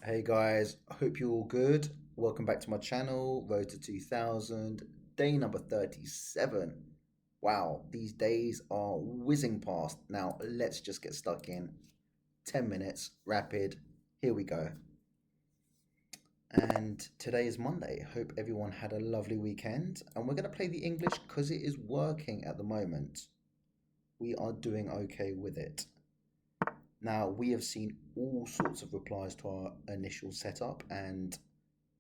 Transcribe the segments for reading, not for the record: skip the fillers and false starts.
Hey guys, I hope you're all good. Welcome back to my channel, Road to 2000, day number 37. Wow, these days are whizzing past. Now, let's just get stuck in. 10 minutes, rapid. Here we go. And today is Monday. Hope everyone had a lovely weekend. And we're going to play the English because it is working at the moment. We are doing okay with it. Now, we have seen all sorts of replies to our initial setup, and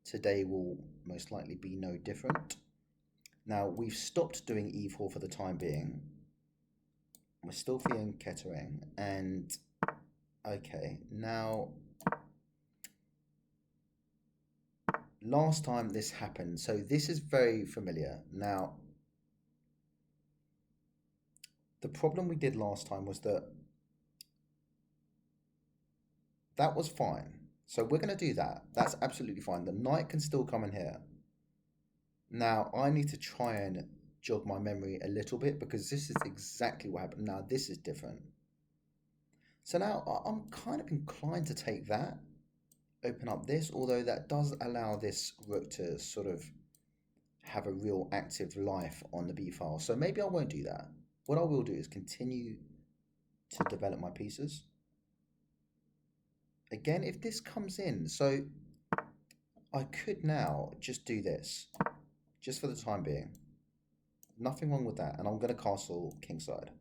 today will most likely be no different. Now, we've stopped doing e4 for the time being. We're still feeling Kettering, and okay, now, last time this happened, so this is very familiar. Now, the problem we did last time was that was fine. So we're going to do that. That's absolutely fine. The knight can still come in here. Now, I need to try and jog my memory a little bit because this is exactly what happened. Now, this is different. So now I'm kind of inclined to take that, open up this, although that does allow this rook to sort of have a real active life on the b file. So maybe I won't do that. What I will do is continue to develop my pieces. Again, if this comes in, so I could now just do this, just for the time being. Nothing wrong with that. And I'm going to castle kingside.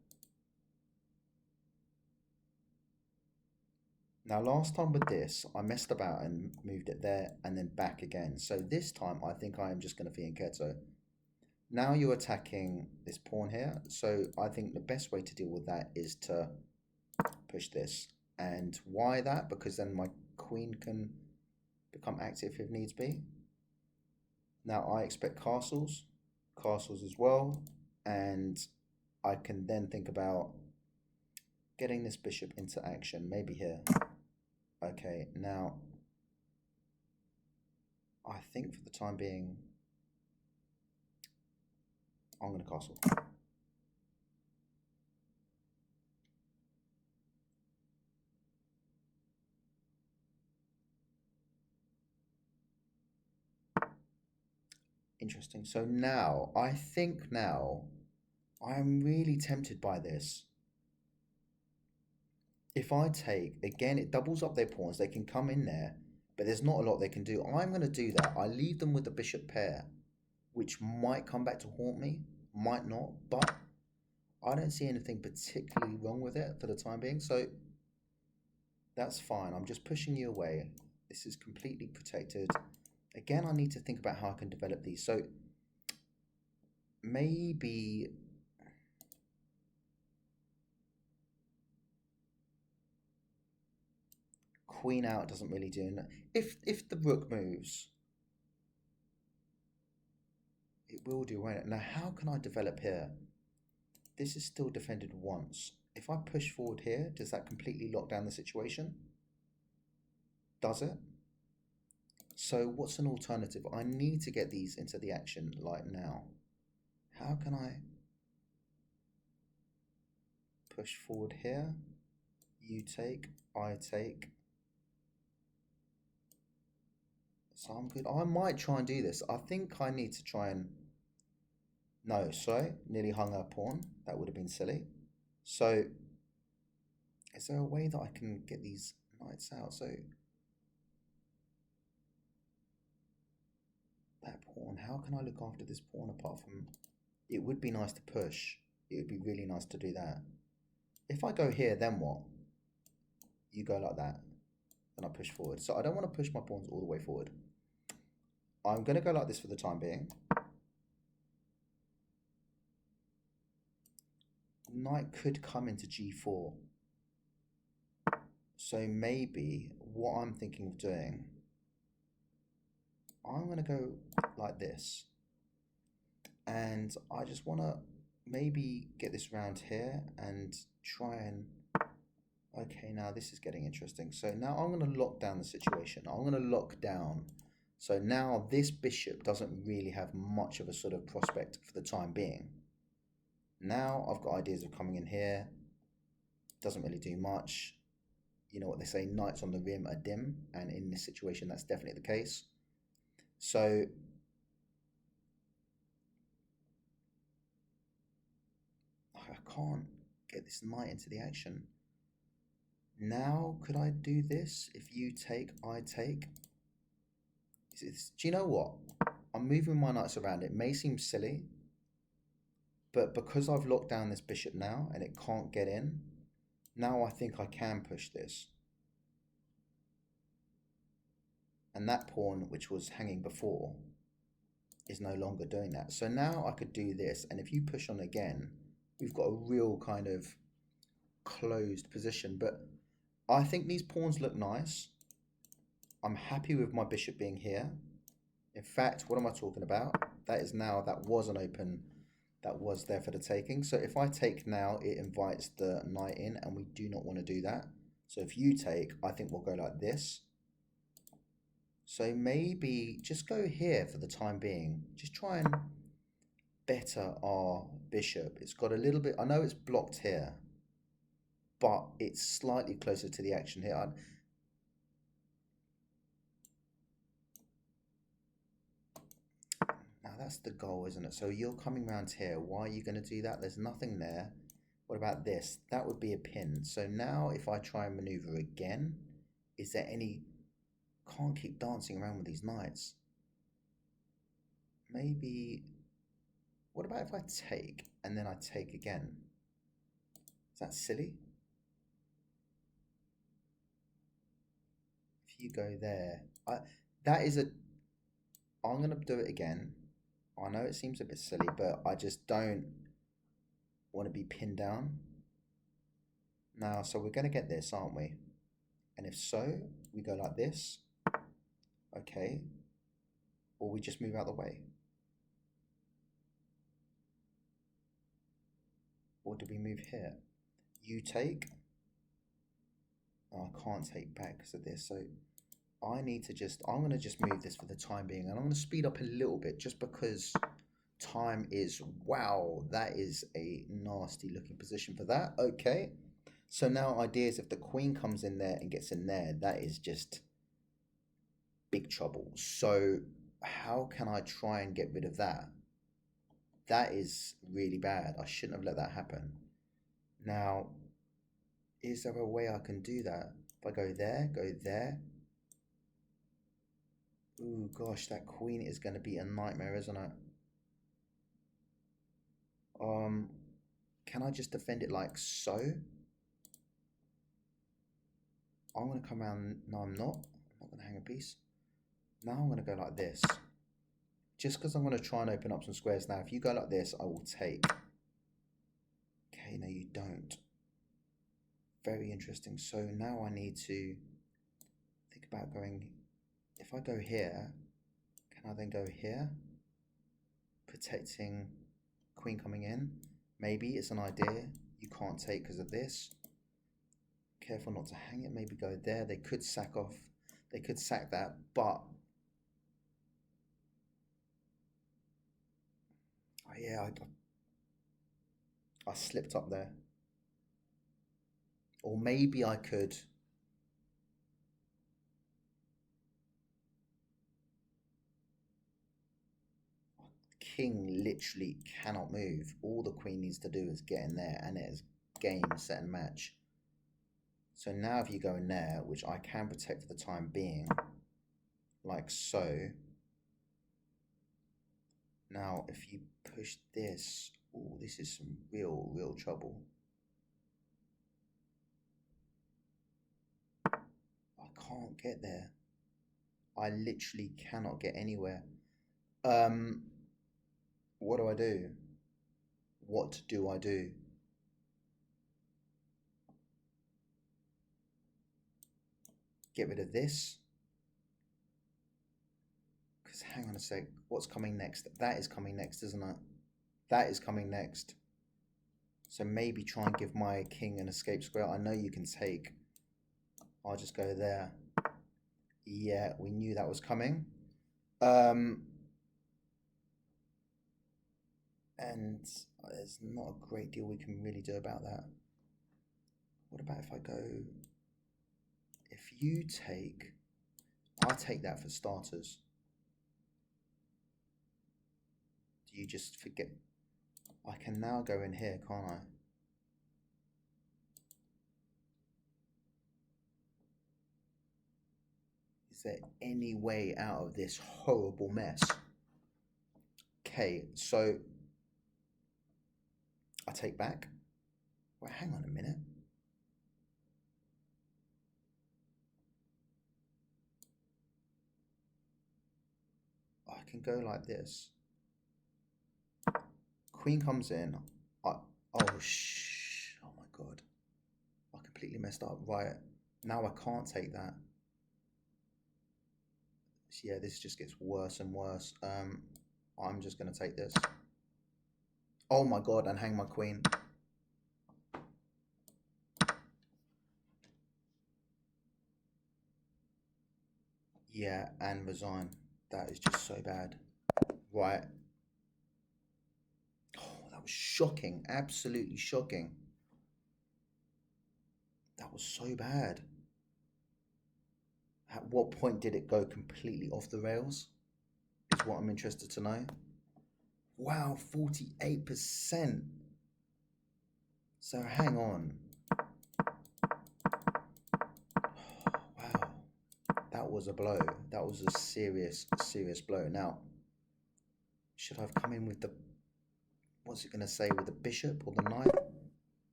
Now, last time with this, I messed about and moved it there and then back again. So this time, I think I am just going to fianchetto. Now you're attacking this pawn here. So I think the best way to deal with that is to push this. And why that? Because then my queen can become active if needs be. Now I expect castles as well. And I can then think about getting this bishop into action, maybe here. Okay, now I think for the time being, I'm going to castle. Interesting. So now, I think now, I'm really tempted by this. If I take, again, it doubles up their pawns. They can come in there, but there's not a lot they can do. I'm going to do that. I leave them with the bishop pair, which might come back to haunt me, might not, but I don't see anything particularly wrong with it for the time being. So that's fine. I'm just pushing you away. This is completely protected. Again, I need to think about how I can develop these. So maybe queen out doesn't really do enough. If the rook moves, it will do, right? Now, how can I develop here? This is still defended once. If I push forward here, does that completely lock down the situation? Does it? So what's an alternative? I need to get these into the action like now. How can I push forward here? You take, I take. So I'm good. I might try and do this. I think I need to try and... No, sorry. Nearly hung a pawn. That would have been silly. So is there a way that I can get these knights out? So that pawn, how can I look after this pawn apart from... It would be nice to push. It would be really nice to do that. If I go here, then what? You go like that. And I push forward. So I don't want to push my pawns all the way forward. I'm going to go like this for the time being. Knight could come into g4. So maybe what I'm thinking of doing, I'm going to go like this. And I just want to maybe get this round here and try and... Okay, now this is getting interesting. So now I'm going to lock down the situation. I'm going to lock down. So now this bishop doesn't really have much of a sort of prospect for the time being. Now I've got ideas of coming in here. Doesn't really do much. you know what they say, knights on the rim are dim, and in this situation, that's definitely the case. So I can't get this knight into the action. Now, could I do this? If you take, I take. Do you know what? I'm moving my knights around. It may seem silly, but because I've locked down this bishop now and it can't get in, now I think I can push this. And that pawn, which was hanging before, is no longer doing that. So now I could do this, and if you push on again, we've got a real kind of closed position. But I think these pawns look nice. I'm happy with my bishop being here. In fact, what am I talking about? That is now, that was an open, that was there for the taking. So if I take now, it invites the knight in, and we do not want to do that. So if you take, I think we'll go like this. So maybe just go here for the time being. Just try and better our bishop. It's got a little bit, I know it's blocked here, but it's slightly closer to the action here. Now that's the goal, isn't it? So you're coming around here. Why are you going to do that? There's nothing there. What about this? That would be a pin. So now if I try and maneuver again, is there any... Can't keep dancing around with these knights. Maybe... What about if I take and then I take again? Is that silly? If you go there... that is a... I'm going to do it again. I know it seems a bit silly, but I just don't want to be pinned down. Now, so we're going to get this, aren't we? And if so, we go like this. Okay. Or we just move out of the way. Or do we move here? You take. Oh, I can't take back because of this. So I need to just, I'm going to just move this for the time being. And I'm going to speed up a little bit just because time is, wow, that is a nasty looking position for that. Okay. So now idea is if the queen comes in there and gets in there, that is just big trouble. So how can I try and get rid of that? That is really bad. I shouldn't have let that happen. Now, is there a way I can do that? If I go there, go there. Ooh, gosh, that queen is going to be a nightmare, isn't it? Can I just defend it like so? I'm going to come around. No, I'm not. I'm not going to hang a piece. Now I'm going to go like this. Just because I'm going to try and open up some squares now. If you go like this, I will take. Okay, no, you don't. Very interesting. So now I need to think about going... If I go here, can I then go here? Protecting queen coming in. Maybe it's an idea. You can't take because of this. Careful not to hang it. Maybe go there. They could sack off. They could sack that, but... Oh, yeah, I slipped up there. Or maybe I could... King literally cannot move. All the queen needs to do is get in there, and it is game, set, and match. So now if you go in there, which I can protect for the time being, like so. Now if you push this, oh, this is some real trouble. I can't get there. I literally cannot get anywhere. What do I do? What do I do? Get rid of this. Because hang on a sec, what's coming next? That is coming next, isn't it? That is coming next. So maybe try and give my king an escape square. I know you can take. I'll just go there. Yeah, we knew that was coming. And there's not a great deal we can really do about that. What about if I go... if you take, I'll take that for starters. Do you just forget? I can now go in here, can't I? Is there any way out of this horrible mess? Okay, so I take back. Well, hang on a minute. I can go like this. Queen comes in. Oh, oh my God. I completely messed up. Right. Now I can't take that. So yeah, this just gets worse and worse. I'm just going to take this. Oh my God, and hang my queen. Yeah, and resign. That is just so bad. Right. Oh, that was shocking. Absolutely shocking. That was so bad. At what point did it go completely off the rails? Is what I'm interested to know. Wow, 48%. So hang on. Wow, that was a blow. That was a serious, serious blow. Now, should I have come in with the, what's it going to say, with the bishop or the knight?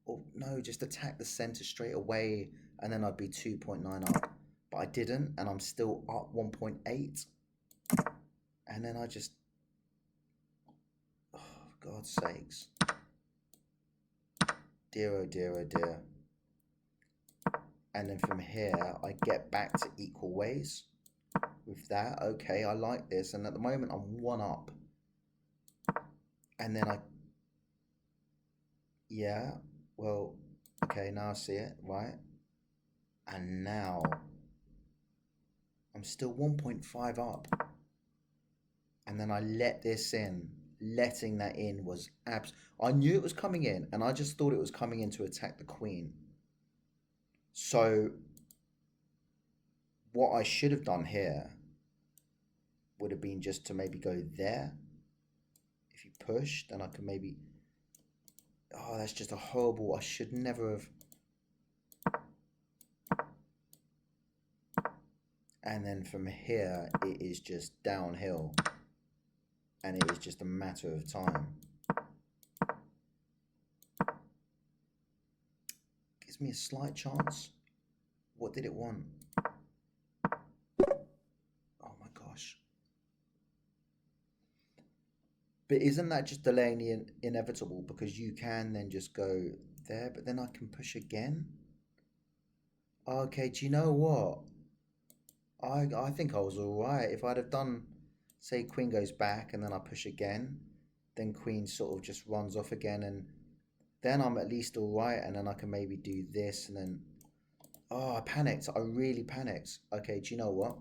Or no, just attack the center straight away and then I'd be 2.9 up. But I didn't, and I'm still up 1.8. And then I just, oh, for God's sakes. Dear, oh dear, oh dear. And then from here, I get back to equal ways with that. Okay, I like this. And at the moment, I'm 1 up. And then yeah, well, okay, now I see it, right? And now I'm still 1.5 up. And then I let this in. Letting that in was I knew it was coming in, and I just thought it was coming in to attack the queen. So what I should have done here would have been just to maybe go there. If you push, then I could maybe... Oh, that's just a horrible... I should never have... And then from here, it is just downhill. And it is just a matter of time. Gives me a slight chance. What did it want? Oh my gosh. But isn't that just delaying the inevitable? Because you can then just go there, but then I can push again. Okay, do you know what? I think I was all right. If I'd have done, say, queen goes back and then I push again, then queen sort of just runs off again, and then I'm at least all right, and then I can maybe do this, and then... Oh, I panicked. I really panicked. Okay, do you know what?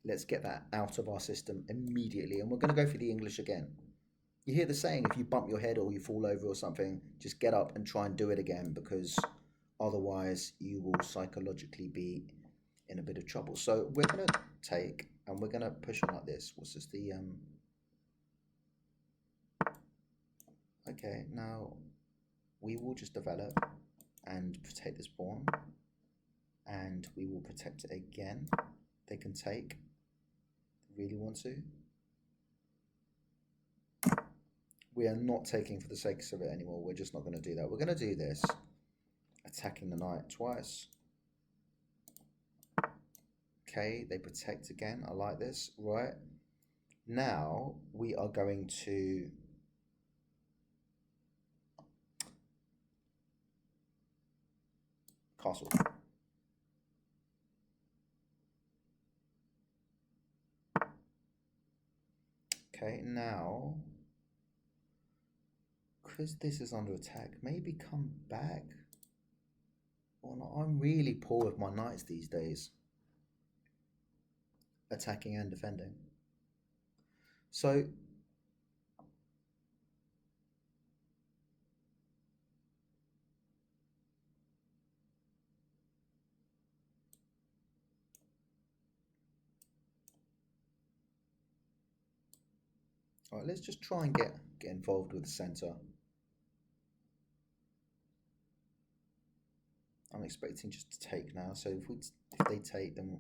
Let's get that out of our system immediately, and we're going to go for the English again. You hear the saying, if you bump your head or you fall over or something, just get up and try and do it again, because otherwise you will psychologically be in a bit of trouble. So we're going to take, and we're going to push on like this. What's this? The okay, now we will just develop and protect this pawn, and we will protect it again. They can take. They really want to. We are not taking for the sake of it anymore. We're just not going to do that. We're going to do this. Attacking the knight twice. Okay, they protect again. I like this. Right. Now we are going to castle. Okay, now, because this is under attack, maybe come back. Or not. I'm really poor with my knights these days. Attacking and defending. So, All right, let's just try and get involved with the center. I'm expecting just to take now. So if they take, then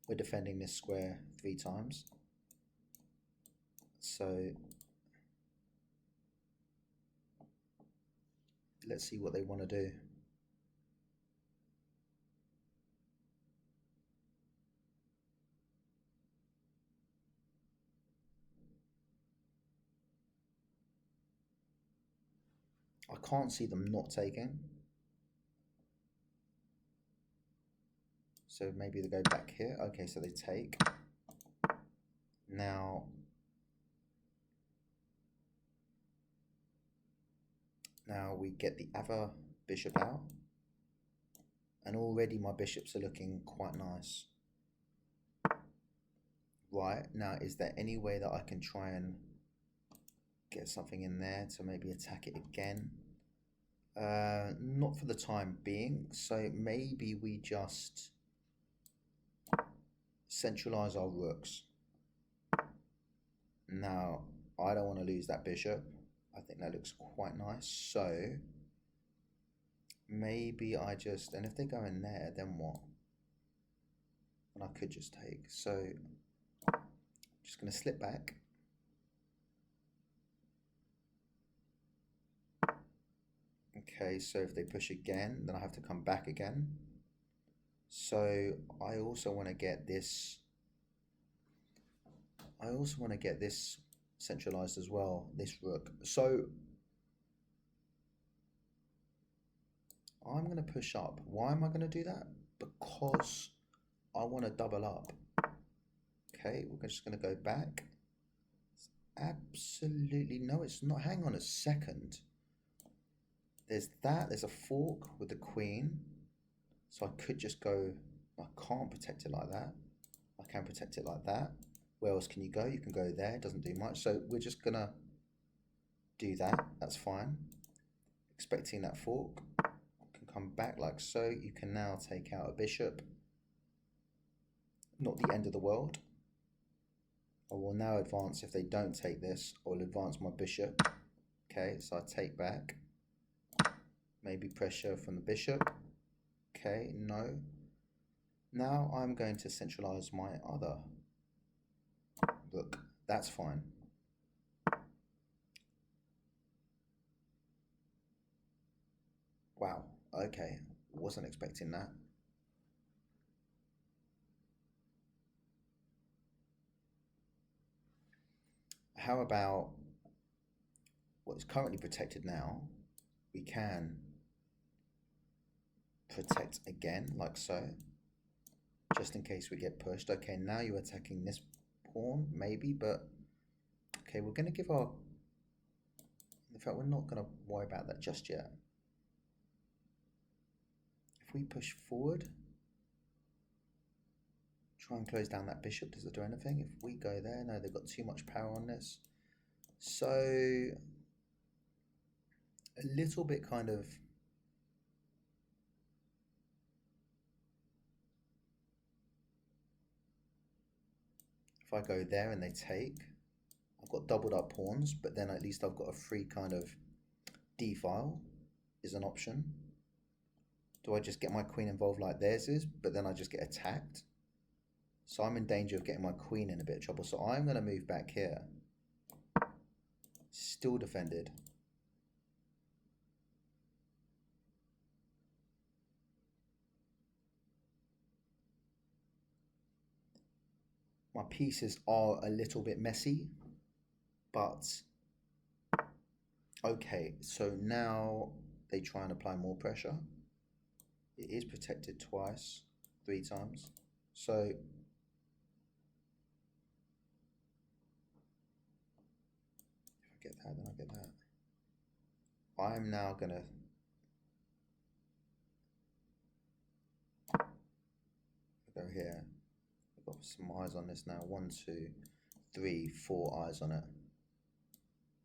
we're defending this square 3 times. So let's see what they want to do. I can't see them not taking. So maybe they go back here. Okay, so they take. Now we get the other bishop out. And already my bishops are looking quite nice. Right, now is there any way that I can try and get something in there to maybe attack it again? Not for the time being, so maybe we just centralize our rooks. Now, I don't want to lose that bishop. I think that looks quite nice, so maybe I just, and if they go in there, then what? And I could just take, so I'm just going to slip back. Okay, so if they push again, then I have to come back again. So I also want to get this. I also want to get this centralized as well, this rook. So I'm going to push up. Why am I going to do that? Because I want to double up. Okay, we're just going to go back. Absolutely no, it's not. Hang on a second. There's that. There's a fork with the queen. So I could just go. I can't protect it like that. I can protect it like that. Where else can you go? You can go there. It doesn't do much. So we're just going to do that. That's fine. Expecting that fork. Can come back like so. You can now take out a bishop. Not the end of the world. I will now advance. If they don't take this, I will advance my bishop. Okay, so I take back. Maybe pressure from the bishop. Okay, no. Now I'm going to centralize my other rook. That's fine. Wow, okay. Wasn't expecting that. How about what's currently protected now? We can protect again, like so, just in case we get pushed. Okay, now you're attacking this pawn, maybe, but okay, we're going to give our... In fact, we're not going to worry about that just yet. If we push forward, try and close down that bishop, does it do anything? If we go there, no, they've got too much power on this. So, a little bit kind of... If I go there and they take, I've got doubled up pawns, but then at least I've got a free kind of d-file is an option. Do I just get my queen involved like theirs is, but then I just get attacked? So I'm in danger of getting my queen in a bit of trouble. So I'm going to move back here. Still defended. My pieces are a little bit messy, but okay, so now they try and apply more pressure. It is protected twice, 3 times. So if I get that, then I get that. I'm now gonna go here. I've got some eyes on this now. 1, 2, 3, 4 eyes on it.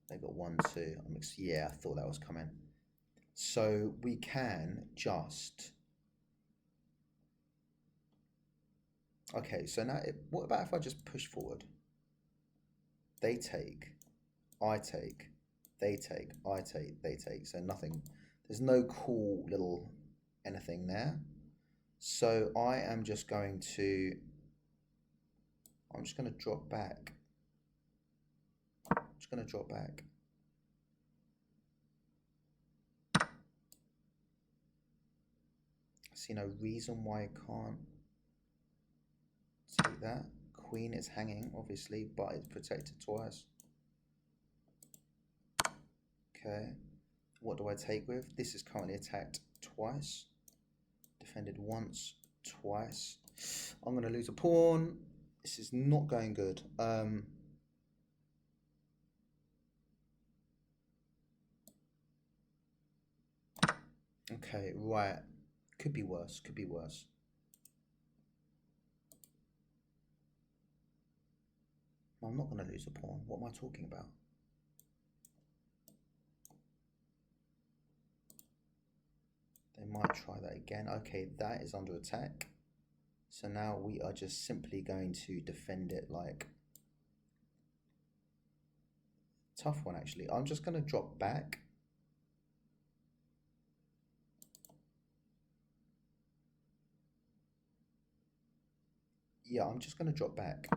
They got 1, 2. Yeah, I thought that was coming. So we can just... Okay, so now what about if I just push forward? They take. I take, they take, I take, they take. So nothing, there's no cool little anything there. So I'm just going to drop back. I'm just going to drop back. I see no reason why I can't take that. Queen is hanging, obviously, but it's protected twice. Okay. What do I take with? This is currently attacked twice. Defended once, twice. I'm going to lose a pawn. This is not going good. Okay, right. Could be worse, could be worse. I'm not going to lose a pawn. What am I talking about? They might try that again. Okay, that is under attack. So now we are just simply going to defend it like... Tough one, actually. I'm just going to drop back. Yeah, I'm just going to drop back.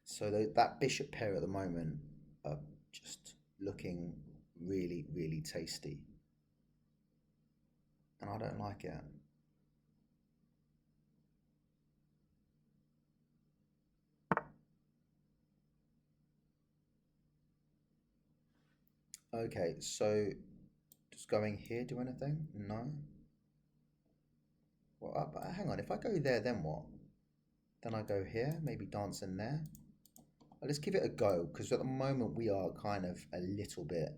So that bishop pair at the moment are just looking really, really tasty. And I don't like it. Okay, so just going here do anything? No. Well, but hang on, if I go there, then what? Then I go here, maybe dance in there. Well, let's give it a go, because at the moment we are kind of a little bit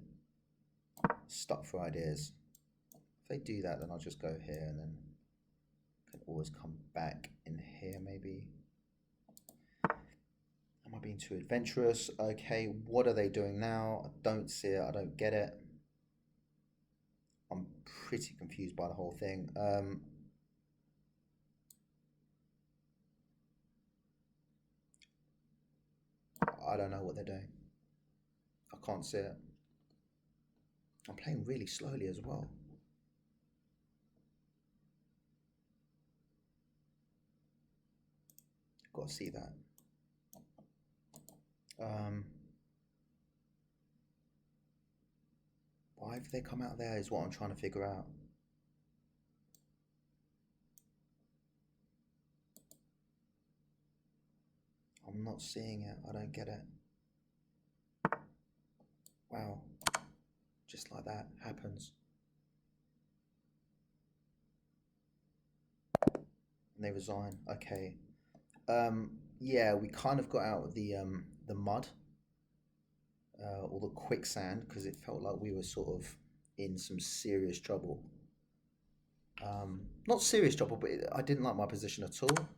stuck for ideas. If they do that, then I'll just go here and then can always come back in here maybe. Am I being too adventurous? Okay, what are they doing now? I don't see it, I don't get it. I'm pretty confused by the whole thing. I don't know what they're doing. I can't see it. I'm playing really slowly as well. Got to see that. Why have they come out there is what I'm trying to figure out. I'm not seeing it. I don't get it. Wow. Just like that happens. And they resign. Okay. Yeah, we kind of got out of the mud. Or the quicksand, because it felt like we were sort of in some serious trouble. Not serious trouble, but I didn't like my position at all.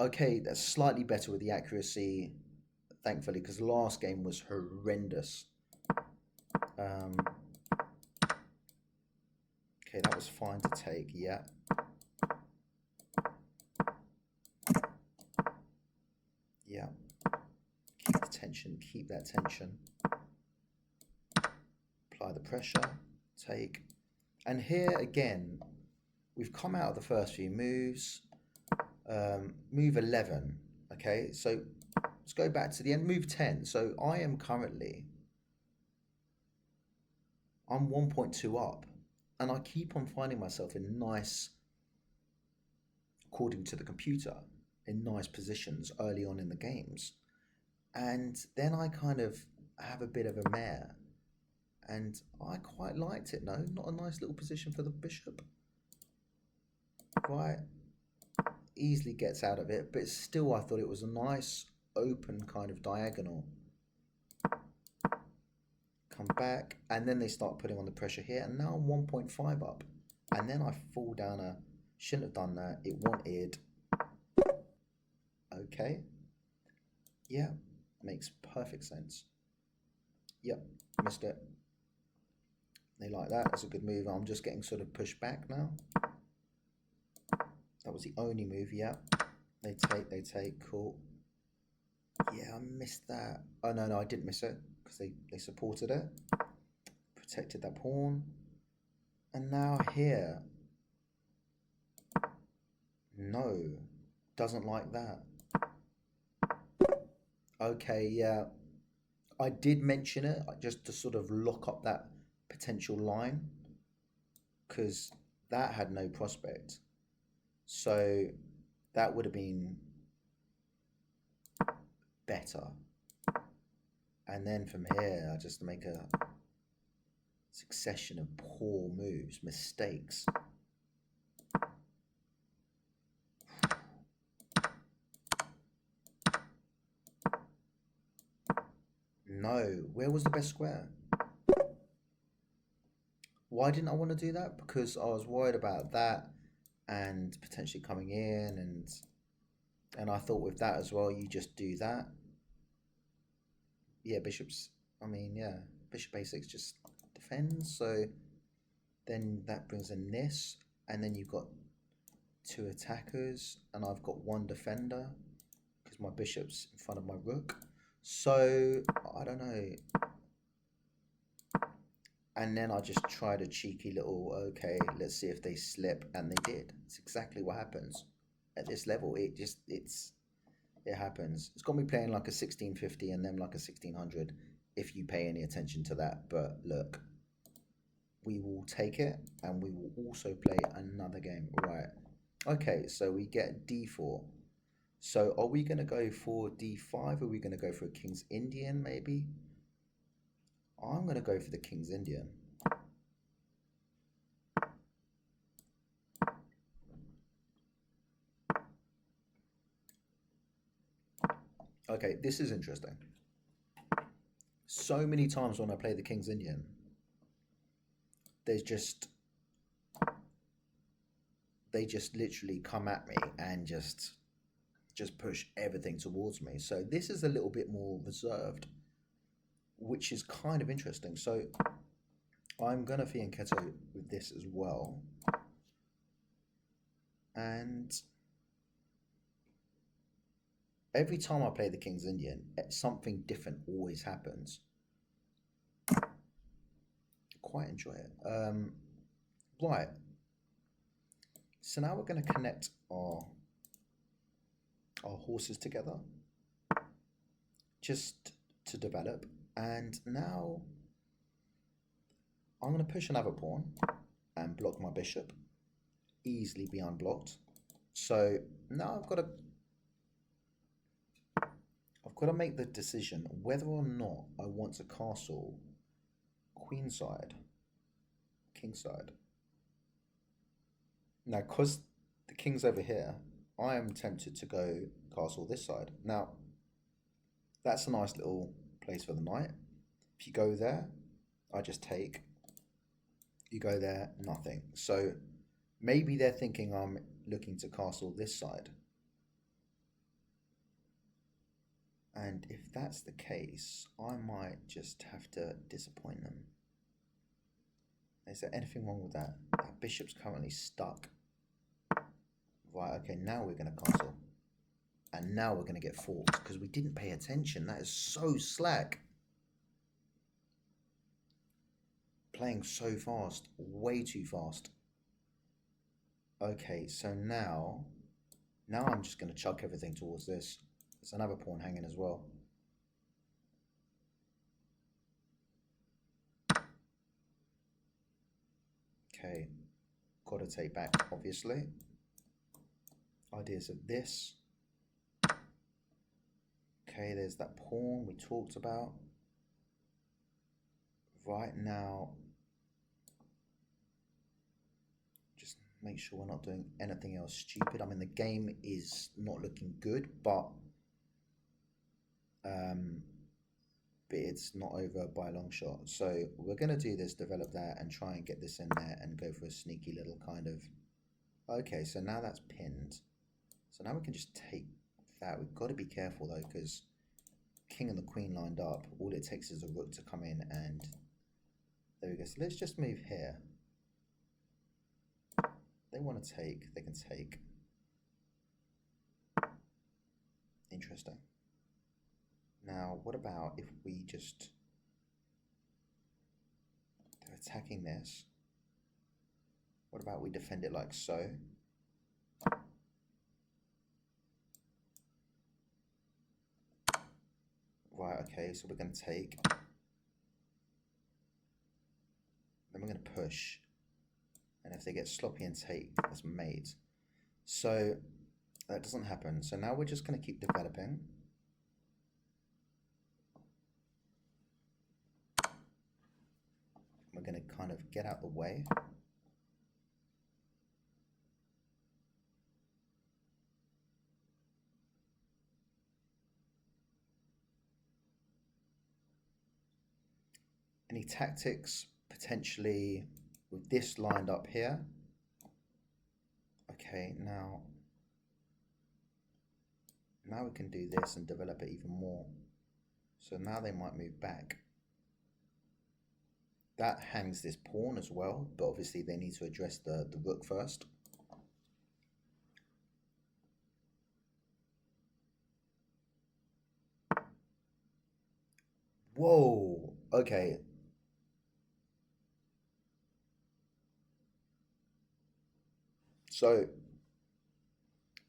Okay, that's slightly better with the accuracy, thankfully, because the last game was horrendous. Okay, that was fine to take, yeah. Yeah. Keep the tension, keep that tension. Apply the pressure, take. And here again, we've come out of the first few moves. Move 11, okay? So let's go back to the end, move 10. So I am currently, I'm 1.2 up. And I keep on finding myself in nice, according to the computer, in nice positions early on in the games. And then I kind of have a bit of a mare. And I quite liked it, no? Not a nice little position for the bishop. Right. Easily gets out of it, but still I thought it was a nice, open kind of diagonal. Come back, and then they start putting on the pressure here, and now I'm 1.5 up. And then I fall down a... Shouldn't have done that. It wanted... Okay. Yeah, makes perfect sense. Yep, missed it. They like that. That's a good move. I'm just getting sort of pushed back now. That was the only move, yeah. They take, cool. Yeah, I missed that. Oh, no, I didn't miss it because they supported it. Protected that pawn. And now here. No, doesn't like that. Okay, yeah. I did mention it just to sort of lock up that potential line because that had no prospect. So that would have been better. And then from here, I just make a succession of poor moves, mistakes. No, where was the best square? Why didn't I want to do that? Because I was worried about that and potentially coming in, and I thought with that as well, you just do that. Yeah, bishops. I mean, yeah, bishop a6 just defends. So then that brings in this, and then you've got two attackers, and I've got one defender because my bishop's in front of my rook. So I don't know. And then I just tried a cheeky little, okay, let's see if they slip, and they did. It's exactly what happens at this level. It happens. It's got me playing like a 1650 and then like a 1600 if you pay any attention to that. But look, we will take it, and we will also play another game. Right. Okay, so we get d4. So are we going to go for d5? Are we going to go for a King's Indian maybe? I'm going to go for the King's Indian. Okay, this is interesting. So many times when I play the King's Indian, they just literally come at me and just push everything towards me. So this is a little bit more reserved, which is kind of interesting. So I'm going to fianchetto with this as well. And every time I play the King's Indian, something different always happens. Quite enjoy it. Right. So now we're going to connect our horses together just to develop. And now I'm going to push another pawn and block my bishop. Easily be unblocked. So now I've got to make the decision whether or not I want to castle queenside, kingside. Now, because the king's over here, I am tempted to go castle this side. Now, that's a nice little place for the knight. If you go there, I just take. You go there, nothing. So maybe they're thinking I'm looking to castle this side. And if that's the case, I might just have to disappoint them. Is there anything wrong with that? That bishop's currently stuck. Right, okay, now we're going to castle. And now we're going to get forked because we didn't pay attention. That is so slack. Playing so fast, way too fast. Okay, so now I'm just going to chuck everything towards this. There's another pawn hanging as well. Okay, got to take back, obviously. Ideas of this. Okay, there's that pawn we talked about. Right now, just make sure we're not doing anything else stupid. I mean, the game is not looking good, but it's not over by a long shot. So we're going to do this, develop that, and try and get this in there and go for a sneaky little kind of... Okay, so now that's pinned. So now we can just take that. We've got to be careful, though, because king and the queen lined up. All it takes is a rook to come in and There we go. So let's just move here. They want to take, they can take. Interesting. Now, what about if we just, they're attacking this. What about we defend it like so? Right, okay, so we're going to take. Then we're going to push. And if they get sloppy and take, that's mate. So that doesn't happen. So now we're just going to keep developing. We're going to kind of get out the way. Any tactics potentially with this lined up here? Okay, now we can do this and develop it even more. So now they might move back. That hangs this pawn as well, but obviously they need to address the rook first. Whoa, okay. So,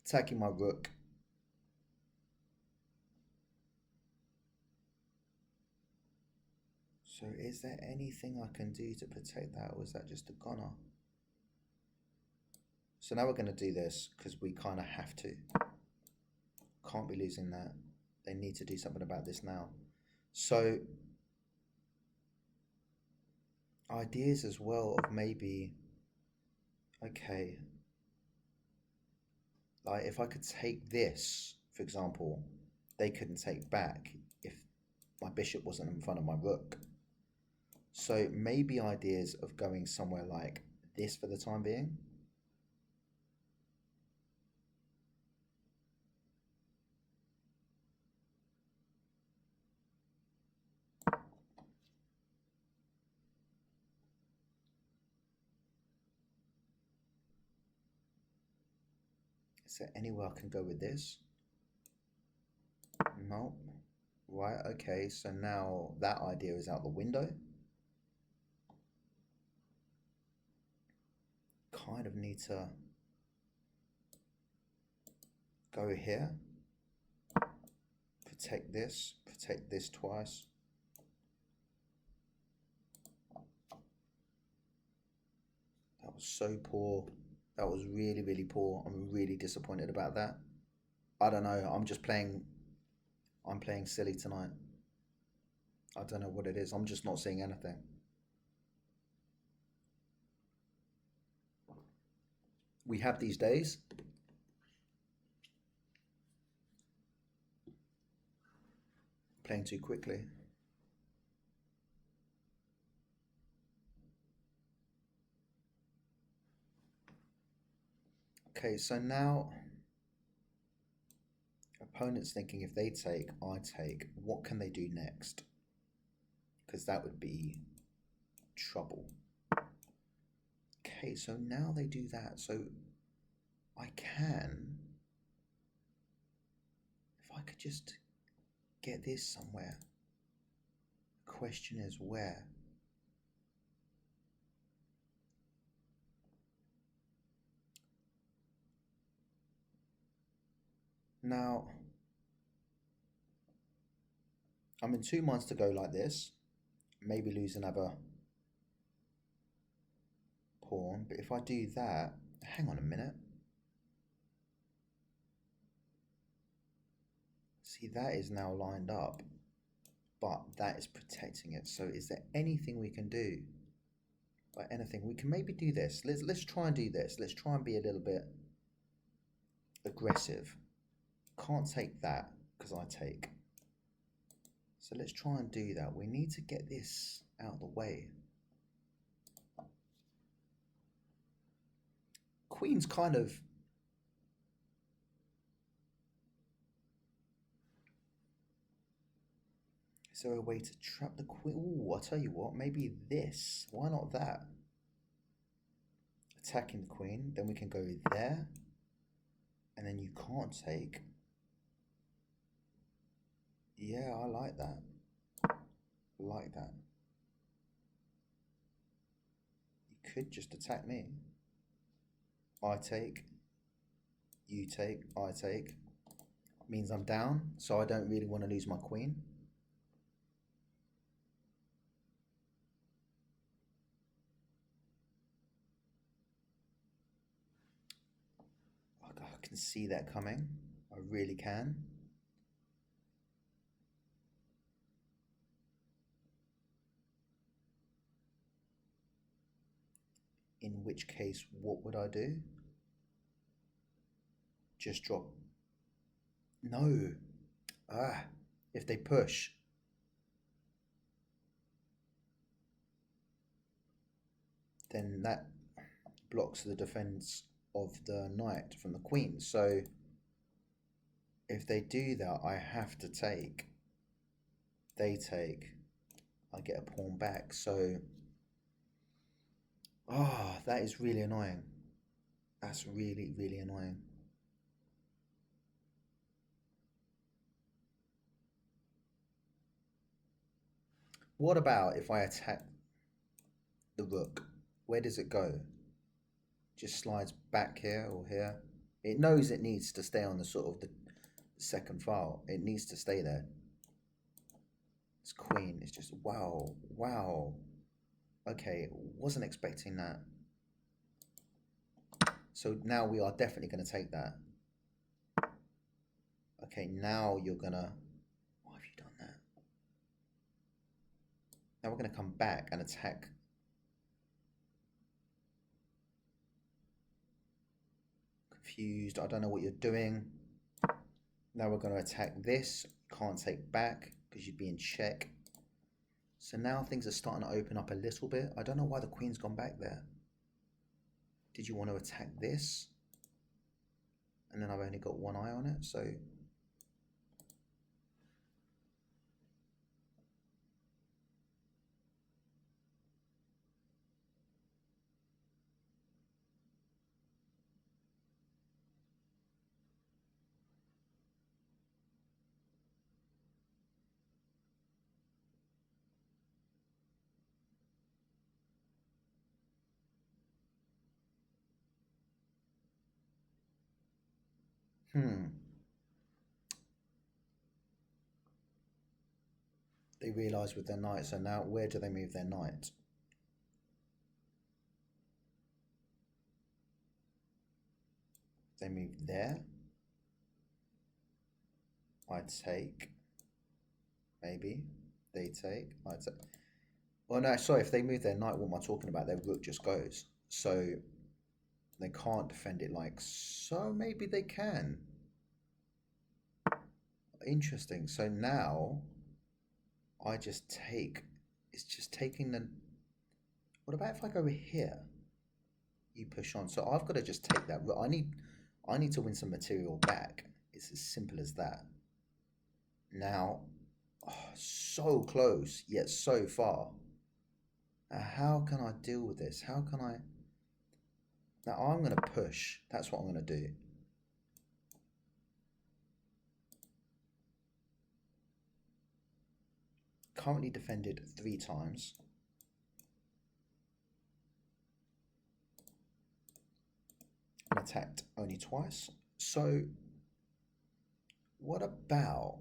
attacking my rook. So is there anything I can do to protect that, or is that just a goner? So now we're going to do this because we kind of have to. Can't be losing that. They need to do something about this now. So ideas as well of maybe, okay, like if I could take this, for example, they couldn't take back if my bishop wasn't in front of my rook. So maybe ideas of going somewhere like this for the time being. Is there anywhere I can go with this? No. Right, okay, so now that idea is out the window. Kind of need to go here. Protect this twice. That was so poor. That was really, really poor. I'm really disappointed about that. I don't know, I'm playing silly tonight. I don't know what it is. I'm just not seeing anything. We have these days. Playing too quickly. Okay, so now opponent's thinking if they take, I take, what can they do next? Because that would be trouble. Okay, so now they do that. So I can, if I could just get this somewhere. Question is where? Now, I'm in 2 months to go like this. Maybe lose another pawn. But if I do that, hang on a minute. See, that is now lined up. But that is protecting it. So is there anything we can do? Like anything? We can maybe do this. Let's try and do this. Let's try and be a little bit aggressive. Can't take that because I take. So let's try and do that. We need to get this out of the way. Queen's kind of... Is there a way to trap the queen? Ooh, I'll tell you what, maybe this. Why not that? Attacking the queen, then we can go there. And then you can't take. Yeah, I like that. I like that. You could just attack me. I take. You take. I take. Means I'm down, so I don't really want to lose my queen. I can see that coming. I really can. In which case, what would I do? Just drop. No. If they push. Then that blocks the defense of the knight from the queen. So if they do that, I have to take. They take. I get a pawn back. So, that is really annoying. That's really, really annoying. What about if I attack the rook? Where does it go? Just slides back here or here. It knows it needs to stay on the sort of the second file. It needs to stay there. It's queen. It's just wow, wow. Okay, wasn't expecting that. So now we are definitely going to take that. Okay, now you're going to... Why have you done that? Now we're going to come back and attack. Confused. I don't know what you're doing. Now we're going to attack this. Can't take back because you'd be in check. So now things are starting to open up a little bit. I don't know why the queen's gone back there. Did you want to attack this? And then I've only got one eye on it, so... They realise with their knight, so now where do they move their knight? They move there. I take. Maybe. They take. I take. Well, no, sorry, if they move their knight, what am I talking about? Their rook just goes. So they can't defend it like so. Maybe they can. Interesting. So now I just take. It's just taking the... What about if I go over here? You push on. So I've got to just take that. I need to win some material back. It's as simple as that. Now, so close, yet so far. How can I deal with this? How can I... Now I'm going to push. That's what I'm going to do. Currently defended 3 times. And attacked only twice. So, what about...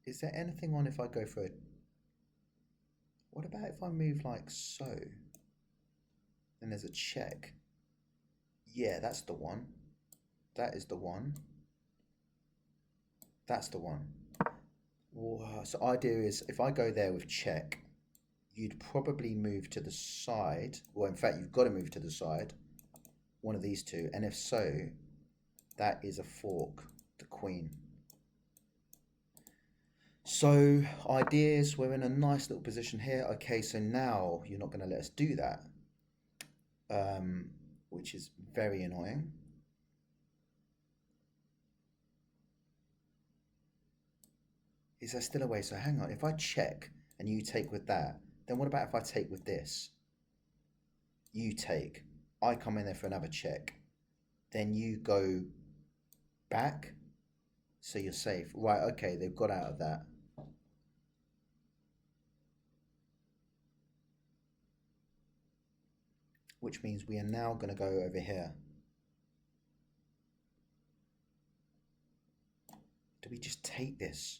Is there anything on if I go for a... What about if I move like so? Then there's a check. Yeah, that's the one. That is the one. That's the one. So idea is if I go there with check, you'd probably move to the side. Well, in fact, you've got to move to the side. One of these two. And if so, that is a fork, the queen. So ideas, we're in a nice little position here. Okay, so now you're not going to let us do that, which is very annoying. Is there still a way? So hang on, if I check and you take with that, then what about if I take with this? You take, I come in there for another check, then you go back, so you're safe. Right, okay, they've got out of that. Which means we are now going to go over here. Do we just take this?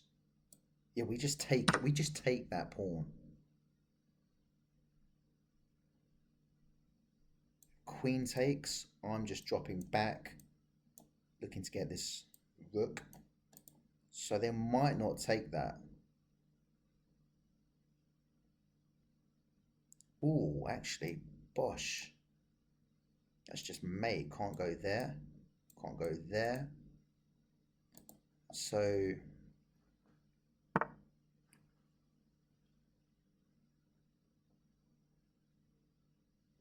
Yeah, we just take it. We just take that pawn. Queen takes. I'm just dropping back, looking to get this rook. So they might not take that. Oh, actually, bosh. That's just mate. Can't go there. Can't go there. So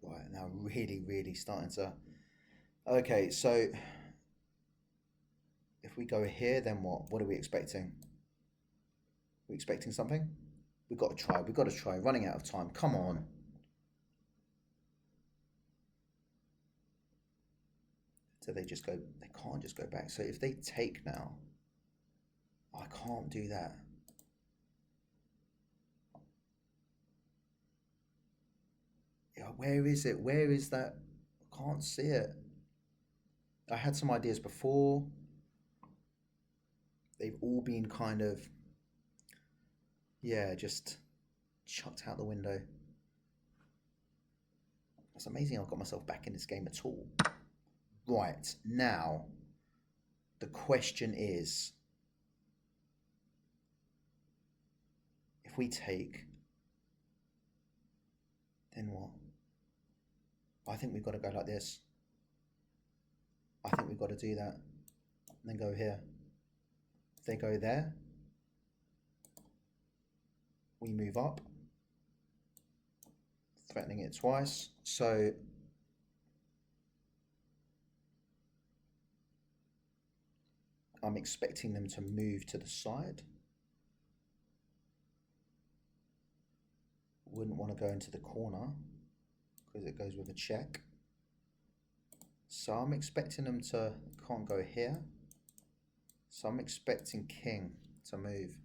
right now, really starting to. Okay, so if we go here, then what? What are we expecting? We expecting something? We've got to try. We've got to try. Running out of time. Come on. So they just go. They can't just go back. So if they take now, I can't do that. Yeah, where is it? Where is that? I can't see it. I had some ideas before. They've all been kind of, yeah, just chucked out the window. It's amazing I got myself back in this game at all. Right, now, the question is, if we take, then what? I think we've got to go like this. I think we've got to do that. And then go here. If they go there, we move up. Threatening it twice. So I'm expecting them to move to the side. Wouldn't want to go into the corner because it goes with a check. So I'm expecting them to, can't go here. So I'm expecting king to move.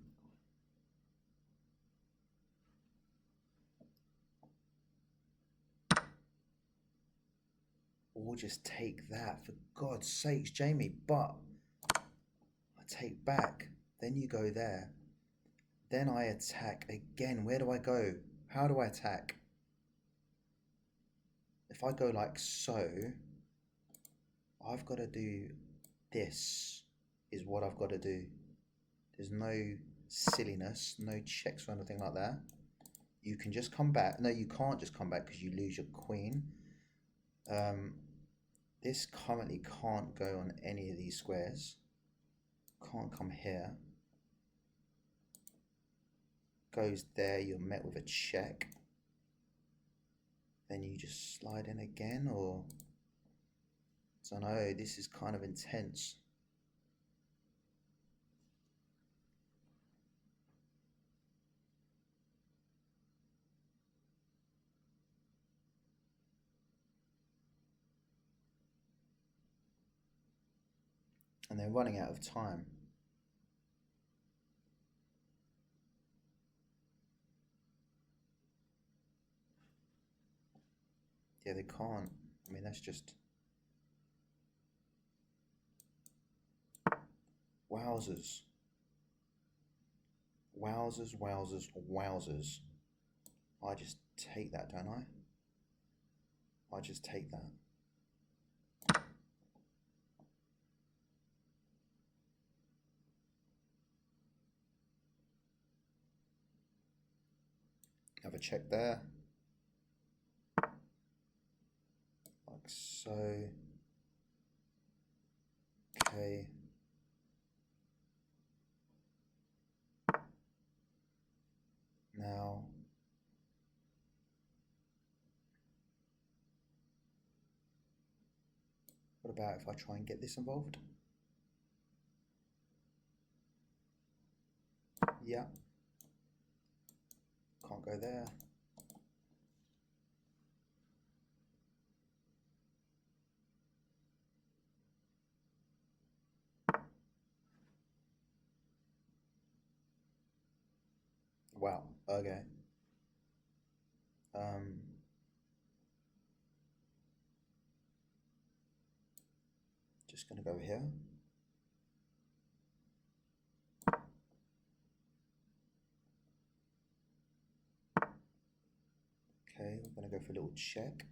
Or just take that, for God's sakes, Jamie. But I take back, then you go there. Then I attack again. Where do I go? How do I attack? If I go like so, I've got to do this is what I've got to do. There's no silliness, no checks or anything like that. You can just come back. No, you can't just come back because you lose your queen. This currently can't go on any of these squares. Can't come here. Goes there, you're met with a check. Then you just slide in again, or I don't know, this is kind of intense. And they're running out of time. Yeah, they can't. I mean, that's just... Wowzers. Wowzers, wowzers, wowzers. I just take that, don't I? I just take that. Have a check there. Like so. Okay. Now. What about if I try and get this involved? Yeah, can't go there. Wow, okay. Um, just gonna go here. Okay, we're gonna go for a little check.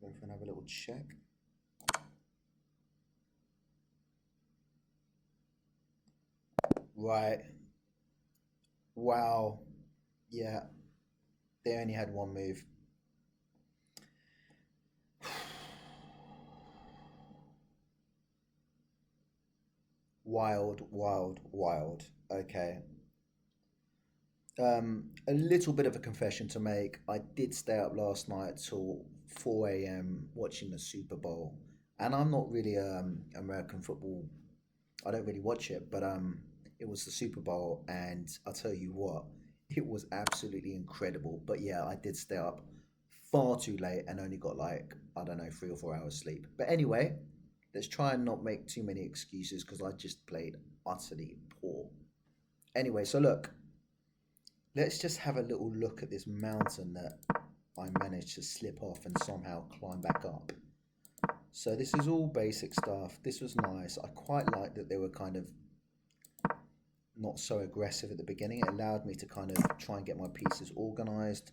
Go for another little check. Right. Wow. Yeah, they only had one move. Wild, wild, wild. Okay. A little bit of a confession to make. I did stay up last night till 4 a.m. watching the Super Bowl, and I'm not really American football. I don't really watch it, but it was the Super Bowl, and I'll tell you what, it was absolutely incredible. But yeah, I did stay up far too late and only got like I don't know 3 or 4 hours sleep. But anyway, let's try and not make too many excuses because I just played utterly poor. Anyway, so look, let's just have a little look at this mountain that I managed to slip off and somehow climb back up. So this is all basic stuff. This was nice. I quite liked that they were kind of not so aggressive at the beginning. It allowed me to kind of try and get my pieces organized.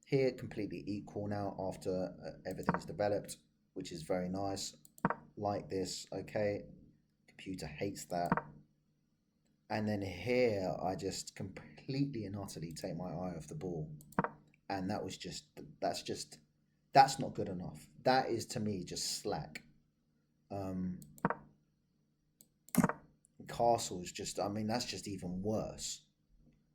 Here, completely equal now after everything's developed, which is very nice. Like this, okay. Computer hates that. And then here, I just completely and utterly take my eye off the ball. And that was that's not good enough. That is to me just slack. Um, Castle's just, I mean, that's just even worse.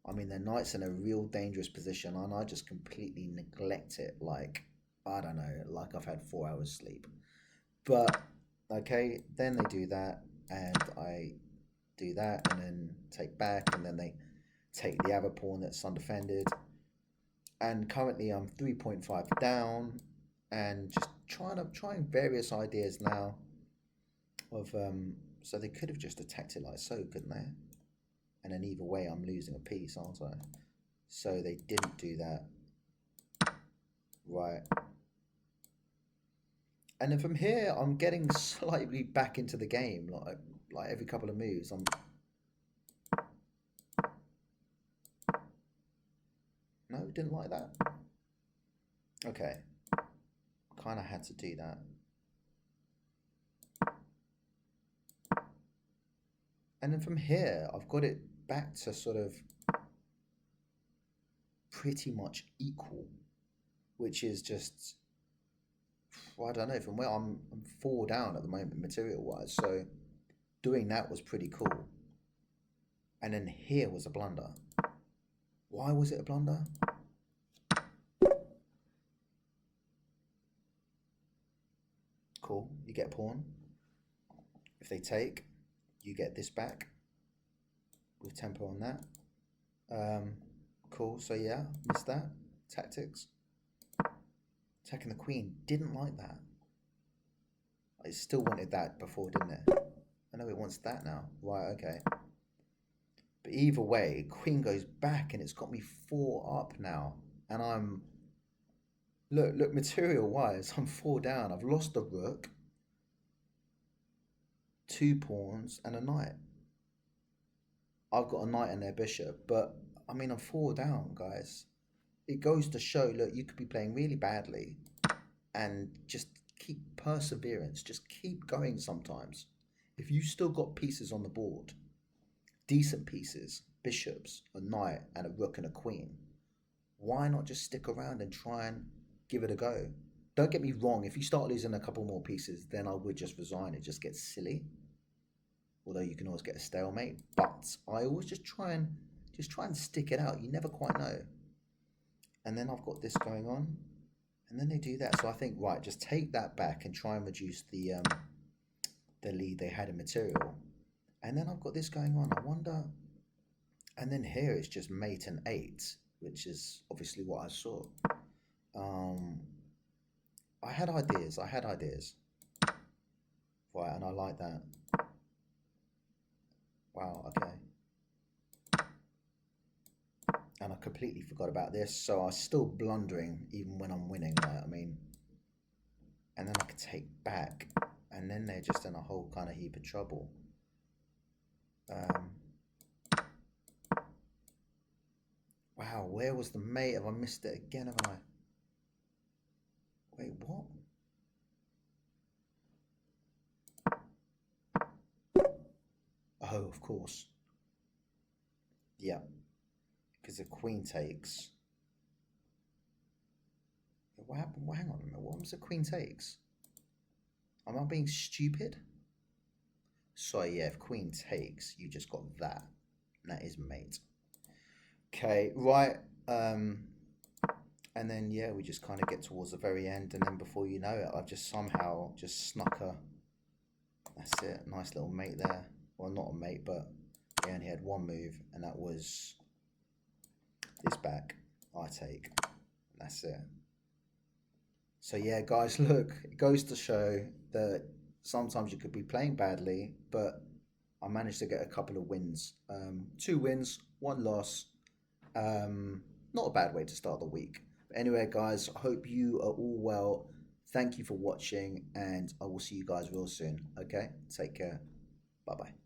I mean, the knight's in a real dangerous position, and I just completely neglect it. Like, I don't know, like I've had 4 hours sleep. But okay, then they do that, and I do that, and then take back, and then they take the other pawn that's undefended. And currently, I'm 3.5 down, and just trying various ideas now of so they could have just attacked it like so, couldn't they? And then either way, I'm losing a piece, aren't I? So they didn't do that. Right. And then from here, I'm getting slightly back into the game. Like every couple of moves, I'm... No, didn't like that. Okay. Kind of had to do that. And then from here, I've got it back to sort of pretty much equal, which is just... Well, I don't know, from where I'm 4 down at the moment, material-wise. So doing that was pretty cool. And then here was a blunder. Why was it a blunder? Cool. You get a pawn. If they take, you get this back with tempo on that. Cool. So yeah, missed that. Tactics. Attacking the queen. Didn't like that. I still wanted that before, didn't it? I know it wants that now. Right, okay. But either way, queen goes back and it's got me 4 up now. And I'm... Look, material-wise, I'm 4 down. I've lost the rook, 2 pawns, and a knight. I've got a knight and their bishop, but I mean, I'm 4 down, guys. It goes to show, look, you could be playing really badly and just keep perseverance, just keep going sometimes. If you still got pieces on the board, decent pieces, bishops, a knight, and a rook and a queen, why not just stick around and try and give it a go? Don't get me wrong, if you start losing a couple more pieces, then I would just resign. It just gets silly. Although you can always get a stalemate, but I always just try and stick it out. You never quite know. And then I've got this going on, and then they do that. So I think, right, just take that back and try and reduce the the lead they had in material. And then I've got this going on. I wonder. And then here it's just mate and 8, which is obviously what I saw. Um, I had ideas. I had ideas. Right, and I like that. Wow, okay. And I completely forgot about this, so I'm still blundering even when I'm winning, right? I mean, and then I could take back, and then they're just in a whole kind of heap of trouble. Wow, where was the mate? Have I missed it again? Have I? Wait, what? Oh, of course. Yeah, because the queen takes. What happened? Well, hang on a minute. What was the queen takes? Am I being stupid? So yeah, if queen takes, you just got that. And that is mate. Okay, right. And then yeah, we just kind of get towards the very end, and then before you know it, I've just somehow just snuck a. That's it. Nice little mate there. Well, not a mate, but he only had one move, and that was this back. I take. That's it. So yeah, guys, look, it goes to show that sometimes you could be playing badly, but I managed to get a couple of wins. 2 wins, 1 loss. Not a bad way to start the week. But anyway, guys, I hope you are all well. Thank you for watching, and I will see you guys real soon. Okay, take care. Bye bye.